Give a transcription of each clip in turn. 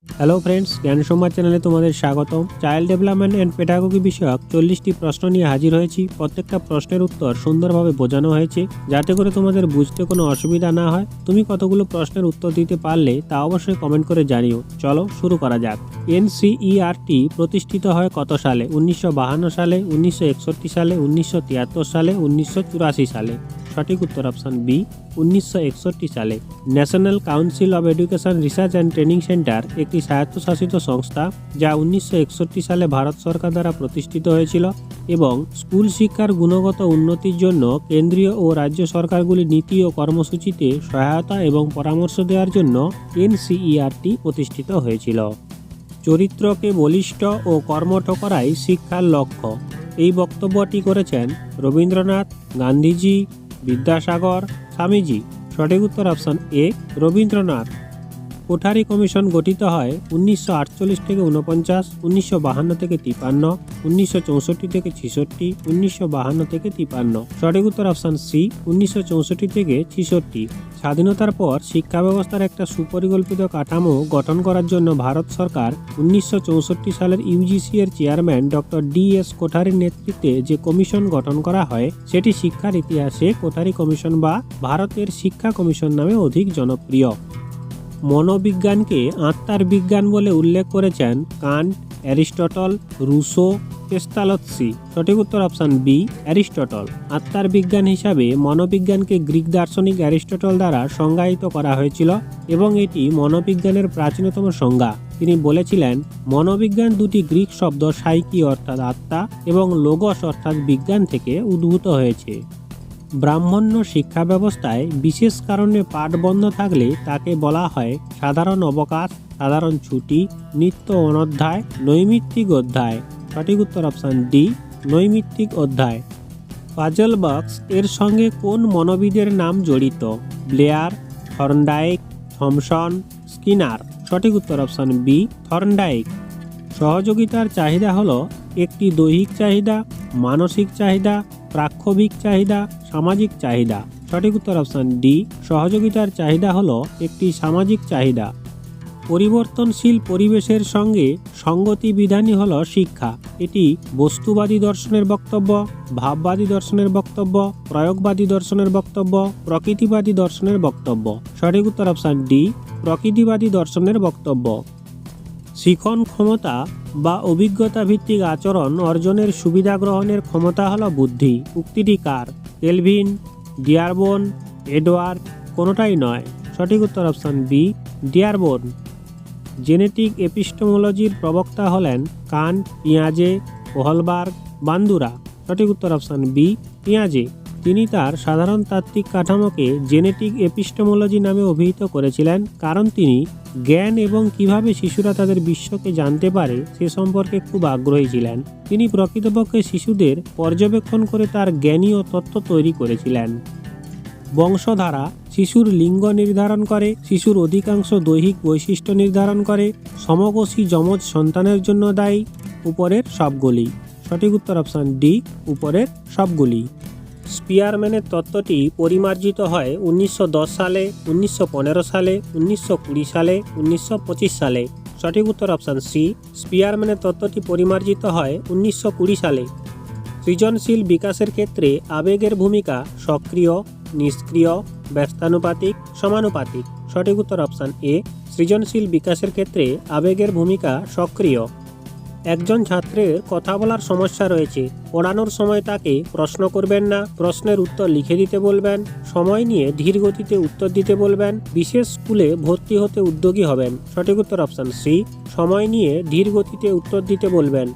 Hello friends, জ্ঞান সম্বাদ চ্যানেলে তোমাদের স্বাগতম। চাইল্ড ডেভেলপমেন্ট অ্যান্ড পেডাগোগি বিষয়ক 40টি প্রশ্ন নিয়ে হাজির হয়েছি। প্রত্যেকটা প্রশ্নের উত্তর সুন্দরভাবে বোঝানো হয়েছে, যাতে করে তোমাদের বুঝতে কোনো অসুবিধা না হয়। তুমি কতগুলো প্রশ্নের উত্তর দিতে পারলে তা অবশ্যই কমেন্ট করে জানিও। চলো শুরু করা যাক। এনসিইআরটি প্রতিষ্ঠিত হয় কত সালে? 1952 সালে, 1961 সালে, 1973 সালে, 1984 সালে। সঠিক উত্তর অপশান বি, 1961 সালে। National council of education research and training centre একটি স্বায়ত্তশাসিত সংস্থা, যা 1961 সালে ভারত সরকার দ্বারা প্রতিষ্ঠিত হয়েছিল এবং স্কুল শিক্ষার গুণগত উন্নতির জন্য কেন্দ্রীয় ও রাজ্য সরকারগুলির নীতি ও কর্মসূচিতে সহায়তা এবং পরামর্শ দেওয়ার জন্য এনসিইআরটি প্রতিষ্ঠিত হয়েছিল। চরিত্রকে বলিষ্ঠ ও কর্মঠ করাই শিক্ষার লক্ষ্য। এই বক্তব্যটি করেছেন রবীন্দ্রনাথ, গান্ধীজি, বিদ্যাসাগর, স্বামীজি। সঠিক উত্তর option A, Rabindranath. Kothari commission গঠিত হয় 1948 থেকে 49, 1952 থেকে 53, 1964 থেকে 66, 1952 থেকে 53। সঠিক উত্তর অপশান সি, 1964 থেকে 66। স্বাধীনতার পর শিক্ষা ব্যবস্থার একটা সুপরিকল্পিত কাঠামো গঠন করার জন্য ভারত সরকার 1964 সালের ইউজিসি এর চেয়ারম্যান ডক্টর ডি.এস. কোঠারির নেতৃত্বে যে কমিশন গঠন করা হয়, সেটি শিক্ষার ইতিহাসে কোঠারি কমিশন বা ভারতের শিক্ষা কমিশন নামে অধিক জনপ্রিয়। মনোবিজ্ঞানকে আত্মার বিজ্ঞান বলে উল্লেখ করেছেন কান্ট, অ্যারিস্টটল, রুসো, পেস্তালৎসি। সঠিক উত্তর অপশান বি, অ্যারিস্টটল। আত্মার বিজ্ঞান হিসাবে মনোবিজ্ঞানকে গ্রিক দার্শনিক অ্যারিস্টটল দ্বারা সংজ্ঞায়িত করা হয়েছিল এবং এটি মনোবিজ্ঞানের প্রাচীনতম সংজ্ঞা। তিনি বলেছিলেন, মনোবিজ্ঞান দুটি গ্রিক শব্দ সাইকি অর্থাৎ আত্মা এবং লোগস অর্থাৎ বিজ্ঞান থেকে উদ্ভূত হয়েছে। ব্রাহ্মণ্য শিক্ষা ব্যবস্থায় বিশেষ কারণে পাঠ বন্ধ থাকলে তাকে বলা হয় সাধারণ অবকাশ, সাধারণ ছুটি, নিত্য অনধ্যায়, নৈমিত্তিক অধ্যায়। সঠিক উত্তর অপশান ডি, নৈমিত্তিক অধ্যায়। পাজল বক্স এর সঙ্গে কোন মনোবিদের নাম জড়িত? Blair, Thorndike, Thomson, Skinner. সঠিক উত্তর অপশান বি, থর্নডাইক। সহযোগিতার চাহিদা হলো একটি দৈহিক চাহিদা, মানসিক চাহিদা, প্রাক্ষবিক চাহিদা, সামাজিক চাহিদা। সঠিক উত্তর অপশান ডি, সহযোগিতার চাহিদা হলো একটি সামাজিক চাহিদা। পরিবর্তনশীল পরিবেশের সঙ্গে সঙ্গতি বিধানই হলো শিক্ষা। এটি বস্তুবাদী দর্শনের বক্তব্য, ভাববাদী দর্শনের বক্তব্য, প্রয়োগবাদী দর্শনের বক্তব্য, প্রকৃতিবাদী দর্শনের বক্তব্য। সঠিক উত্তর অপশান ডি, প্রকৃতিবাদী দর্শনের বক্তব্য। শিখন ক্ষমতা বা অভিজ্ঞতা ভিত্তিক আচরণ অর্জনের সুবিধা গ্রহণের ক্ষমতা হলো বুদ্ধি। উক্তিটি কার? Kelvin, ডিয়ারবোন, Edward. কোনোটাই নয়। সঠিক উত্তর অপশান বি, ডিয়ারবোন। জেনেটিক এপিস্টেমোলজির প্রবক্তা হলেন কান্ট, পিয়াজে, হোলবার্গ, বান্দুরা। সঠিক উত্তর অপশান বি, পিয়াজে। তিনি তার সাধারণ তাত্ত্বিক কাঠামোকে জেনেটিক এপিস্টেমোলজি নামে অভিহিত করেছিলেন, কারণ তিনি জ্ঞান এবং কিভাবে শিশুরা তাদের বিশ্বকে জানতে পারে সে সম্পর্কে খুব আগ্রহী ছিলেন। তিনি প্রকৃতপক্ষে শিশুদের পর্যবেক্ষণ করে তার জ্ঞানী ও তত্ত্ব তৈরি করেছিলেন। বংশধারা শিশুর লিঙ্গ নির্ধারণ করে, শিশুর অধিকাংশ দৈহিক বৈশিষ্ট্য নির্ধারণ করে, সমকোষী যমজ সন্তানের জন্য দায়ী। উপরের সবগুলি। সঠিক উত্তর অপশান ডি, উপরের সবগুলি। স্পিয়ারম্যানের তত্ত্বটি পরিমার্জিত হয় 1910 সালে, 1915 সালে, 1920 সালে, 1925 সালে। সঠিক উত্তর অপশান সি, স্পিয়ারম্যানের তত্ত্বটি পরিমার্জিত হয় 1920 সালে। সৃজনশীল বিকাশের ক্ষেত্রে আবেগের ভূমিকা সক্রিয়, নিষ্ক্রিয়, ব্যস্তানুপাতিক, সমানুপাতিক। সঠিক উত্তর অপশান এ, সৃজনশীল বিকাশের ক্ষেত্রে আবেগের ভূমিকা সক্রিয়। একজন ছাত্রের কথা বলার সমস্যা রয়েছে, পড়ানোর সময় তাকে প্রশ্ন করবেন না, প্রশ্নের উত্তর লিখে দিতে বলবেন, সময় নিয়ে ধীর গতিতে উত্তর দিতে বলবেন, বিশেষ স্কুলে ভর্তি হতে উদ্যোগী হবেন। সঠিক উত্তর অপশান সি, সময় নিয়ে ধীর গতিতে উত্তর দিতে বলবেন।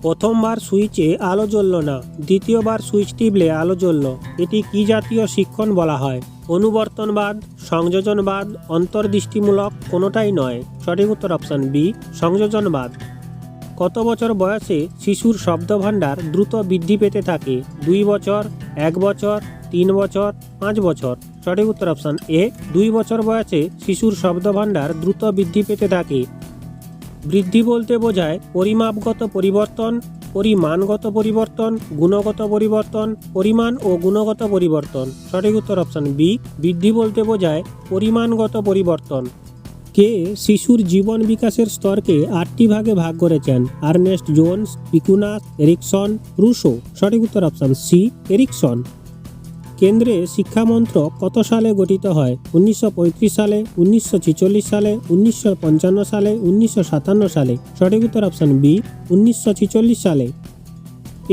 প্রথমবার সুইচে আলো জ্বলল না, দ্বিতীয়বার সুইচ টিপলে আলো জ্বলল। এটি কি জাতীয় শিক্ষণ বলা হয়? অনুবর্তনবাদ, সংযোজনবাদ, অন্তর্দৃষ্টিমূলক। কোনোটাই নয়। সঠিক উত্তর অপশান বি, সংযোজনবাদ। কত বছর বয়সে শিশুর শব্দভাণ্ডার দ্রুত বৃদ্ধি পেতে থাকে? 2 বছর, 1 বছর, 3 বছর, 5 বছর। সঠিক উত্তর অপশান এ, 2 বছর বয়সে শিশুর শব্দভাণ্ডার দ্রুত বৃদ্ধি পেতে থাকে। বৃদ্ধি বলতে বোঝায় পরিমাপগত পরিবর্তন, পরিমাণগত পরিবর্তন, গুণগত পরিবর্তন, পরিমাণ ও গুণগত পরিবর্তন। সঠিক উত্তর অপশান বি, বৃদ্ধি বলতে বোঝায় পরিমাণগত পরিবর্তন। কে শিশুর জীবন বিকাশের স্তরকে 8টি ভাগে ভাগ করেছেন? আর্নেস্ট জোন্স, পিকুনাস, এরিকসন, রুশো। সঠিক উত্তর অপশন সি, এরিকসন। কেন্দ্রে শিক্ষা মন্ত্রক কত সালে গঠিত হয়? 1935 সালে, 1946 সালে, 1955 সালে, 1957 সালে। সঠিক উত্তর অপশন বি, 1946 সালে।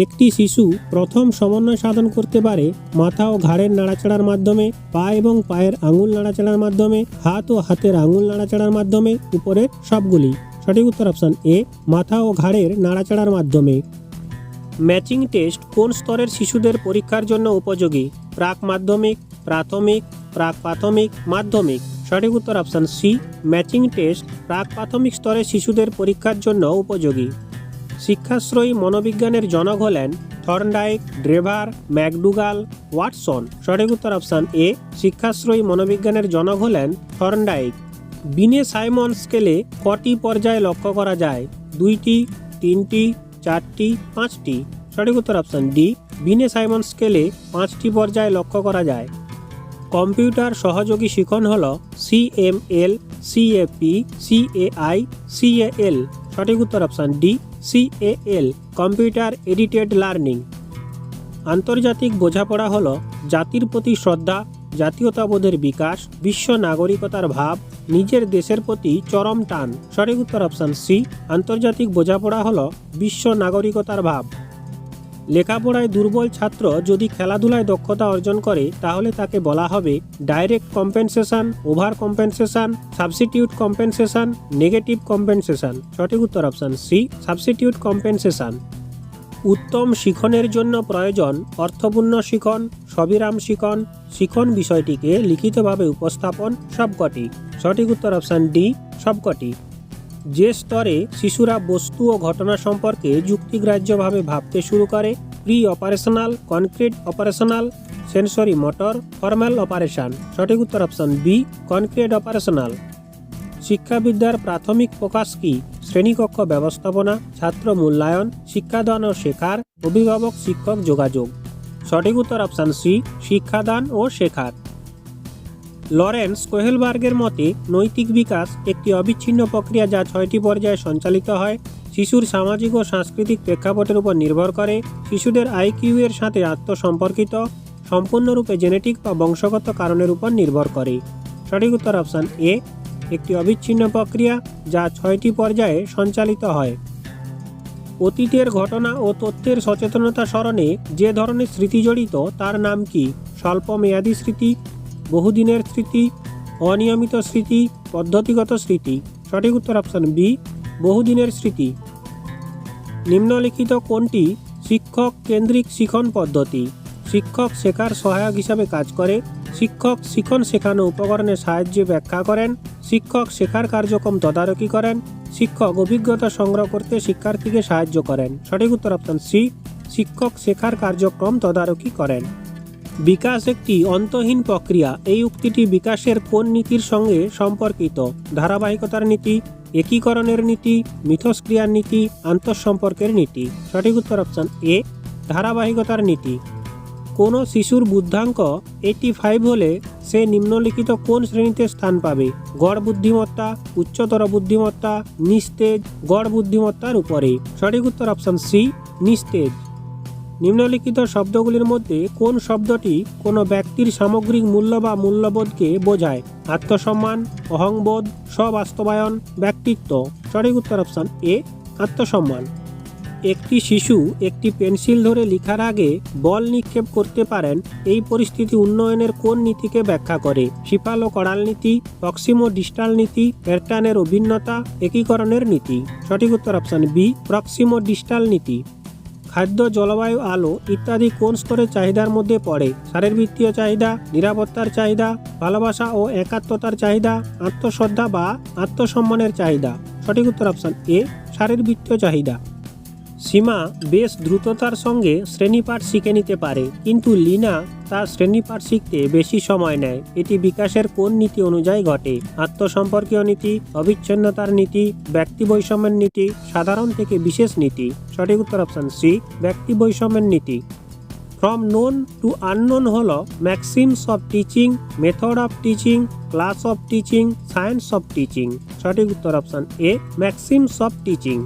একটি শিশু প্রথম সমন্বয় সাধন করতে পারে মাথা ও ঘাড়ের নাড়াচাড়ার মাধ্যমে, পা এবং পায়ের আঙুল নাড়াচাড়ার মাধ্যমে, হাত ও হাতের আঙুল নাড়াচাড়ার মাধ্যমে, উপরের সবগুলি। সঠিক উত্তর অপশন এ, মাথা ও ঘাড়ের নাড়াচাড়ার মাধ্যমে। ম্যাচিং টেস্ট কোন স্তরের শিশুদের পরীক্ষার জন্য উপযোগী? প্রাক মাধ্যমিক, প্রাথমিক, প্রাক প্রাথমিক, মাধ্যমিক। সঠিক উত্তর অপশন সি, ম্যাচিং টেস্ট প্রাক প্রাথমিক স্তরের শিশুদের পরীক্ষার জন্য উপযোগী। শিক্ষাশ্রয়ী মনোবিজ্ঞানের জনক হলেন থর্নডাইক, ড্রেভার, ম্যাকডুগাল, ওয়াটসন। সঠিক উত্তর অপশন এ, শিক্ষাশ্রয়ী মনোবিজ্ঞানের জনক হলেন থর্নডাইক। বিনে সাইমন স্কেলে কটি পর্যায়ে লক্ষ্য করা যায়? 2টি, 3টি, 4টি, 5টি। সঠিক উত্তর অপশন ডি, বিনে সাইমন স্কেলে 5টি পর্যায়ে লক্ষ্য করা যায়। কম্পিউটার সহযোগী শিখন হল CML, CAP, CAI, CAL। সঠিক উত্তর option D, CAL, computer edited learning. আন্তর্জাতিক বোঝাপড়া হল জাতির প্রতি শ্রদ্ধা, জাতীয়তাবোধের বিকাশ, বিশ্ব নাগরিকতার ভাব, নিজের দেশের প্রতি চরম টান। সঠিক উত্তর অপশন সি, আন্তর্জাতিক বোঝাপড়া হল বিশ্ব নাগরিকতার ভাব। লেখাপড়ায় দুর্বল ছাত্র যদি খেলাধুলায় দক্ষতা অর্জন করে তাহলে তাকে বলা হবে direct compensation, over compensation, substitute compensation, negative compensation. সঠিক উত্তর অপশন সি, সাবস্টিটিউট কম্পেনসেশন। উত্তম শিখনের জন্য প্রয়োজন অর্থপূর্ণ শিখন, সবিরাম শিখন, শিখন বিষয়টিকে লিখিতভাবে উপস্থাপন, সবকটি। সঠিক উত্তর অপশন ডি, সবকটি। যে স্তরে শিশুরা বস্তু ও ঘটনা সম্পর্কে যুক্তিগ্রাহ্যভাবে ভাবতে শুরু করে, pre operational, concrete operational, sensory motor, formal operation. সঠিক উত্তর অপশন বি, কনক্রিট অপারেশনাল। শিক্ষাবিদ্যার প্রাথমিক প্রকাশ কি? শ্রেণীকক্ষ ব্যবস্থাপনা, ছাত্র মূল্যায়ন, শিক্ষাদান ও শেখার, অভিভাবক শিক্ষক যোগাযোগ। সঠিক উত্তর অপশন সি, শিক্ষাদান ও শেখার। লরেন্স কোহেলবার্গের মতে নৈতিক বিকাশ একটি অবিচ্ছিন্ন প্রক্রিয়া যা 6টি পর্যায়ে সঞ্চালিত হয়। শিশুর সামাজিক ও সাংস্কৃতিক প্রেক্ষাপটের উপর নির্ভর করে, শিশুদের IQ এর সাথে আত্মসম্পর্কিত, সম্পূর্ণরূপে জেনেটিক বা বংশগত কারণের উপর নির্ভর করে। সঠিক উত্তর অপশন এ, একটি অবিচ্ছিন্ন প্রক্রিয়া যা 6টি পর্যায়ে সঞ্চালিত হয়। অতীতের ঘটনা ও তথ্যের সচেতনতা স্মরণে যে ধরনের স্মৃতি জড়িত তার নাম কি? স্বল্প মেয়াদী স্মৃতি, বহুদিনের স্মৃতি, অনিয়মিত স্মৃতি, পদ্ধতিগত স্মৃতি। সঠিক উত্তর অপশন বি, বহুদিনের স্মৃতি। নিম্নলিখিত কোনটি শিক্ষক কেন্দ্রিক শিখন পদ্ধতি? শিক্ষক শেখার সহায়ক হিসাবে কাজ করে, শিক্ষক শিখন শেখানো উপকরণের সাহায্যে ব্যাখ্যা করেন, শিক্ষক শেখার কার্যক্রম তদারকি করেন, শিক্ষক অভিজ্ঞতা সংগ্রহ করতে শিক্ষার্থীকে সাহায্য করেন। সঠিক উত্তর অপশন সি, শিক্ষক শেখার কার্যক্রম তদারকি করেন। বিকাশ একটি অন্তহীন প্রক্রিয়া, এই উক্তিটি বিকাশের কোন নীতির সঙ্গে সম্পর্কিত? ধারাবাহিকতার নীতি, একীকরণের নীতি, মিথস্ক্রিয়ার নীতি, আন্তঃসম্পর্কের নীতি। সঠিক উত্তর অপশন এ, ধারাবাহিকতার নীতি। কোনো শিশুর বুদ্ধাঙ্ক 85 হলে সে নিম্নলিখিত কোন শ্রেণীতে স্থান পাবে? গড় বুদ্ধিমত্তা, উচ্চতর বুদ্ধিমত্তা, নিস্তেজ, গড় বুদ্ধিমত্তার উপরে। সঠিক উত্তর অপশন সি, নিস্তেজ। নিম্নলিখিত শব্দগুলির মধ্যে কোন শব্দটি কোনো ব্যক্তির সামগ্রিক মূল্য বা মূল্যবোধকে বোঝায়? আত্মসম্মান, অহংবোধ, স্ববাস্তবায়ন, ব্যক্তিত্ব। সঠিক উত্তর অপশন এ, আত্মসম্মান। একটি শিশু একটি পেন্সিল ধরে লেখার আগে বল নিক্ষেপ করতে পারেন, এই পরিস্থিতি উন্নয়নের কোন নীতিকে ব্যাখ্যা করে? শিফাল ও কড়াল নীতি, প্রক্সিমো ডিস্টাল নীতি, প্যাটার্নের অভিন্নতা, একীকরণের নীতি। সঠিক উত্তর অপশন বি, প্রক্সিমো ডিস্টাল নীতি। খাদ্য, জলবায়ু, আলো ইত্যাদি কোন স্তরের চাহিদার মধ্যে পড়ে? শারীরবৃত্তীয় চাহিদা, নিরাপত্তার চাহিদা, ভালোবাসা ও একাত্মতার চাহিদা, আত্মশ্রদ্ধা বা আত্মসম্মানের চাহিদা। সঠিক উত্তর অপশন এ, শারীরবৃত্তীয় চাহিদা। সীমা বেশ দ্রুততার সঙ্গে শ্রেণীপাঠ শিখে নিতে পারে, কিন্তু লিনা তার শ্রেণীপাঠ শিখতে বেশি সময় নেয়। এটি বিকাশের কোন নীতি অনুযায়ী ঘটে? আত্মসম্পর্কীয় নীতি, অবিচ্ছিন্নতার নীতি, ব্যক্তি বৈষম্যের নীতি, সাধারণ থেকে বিশেষ নীতি। সঠিক উত্তর অপশন সি, ব্যক্তি বৈষম্যের নীতি। ফ্রম নোন টু আননোন হলো maxims of teaching, method of teaching, class of teaching, science of teaching. সঠিক উত্তর option A, maxims of teaching.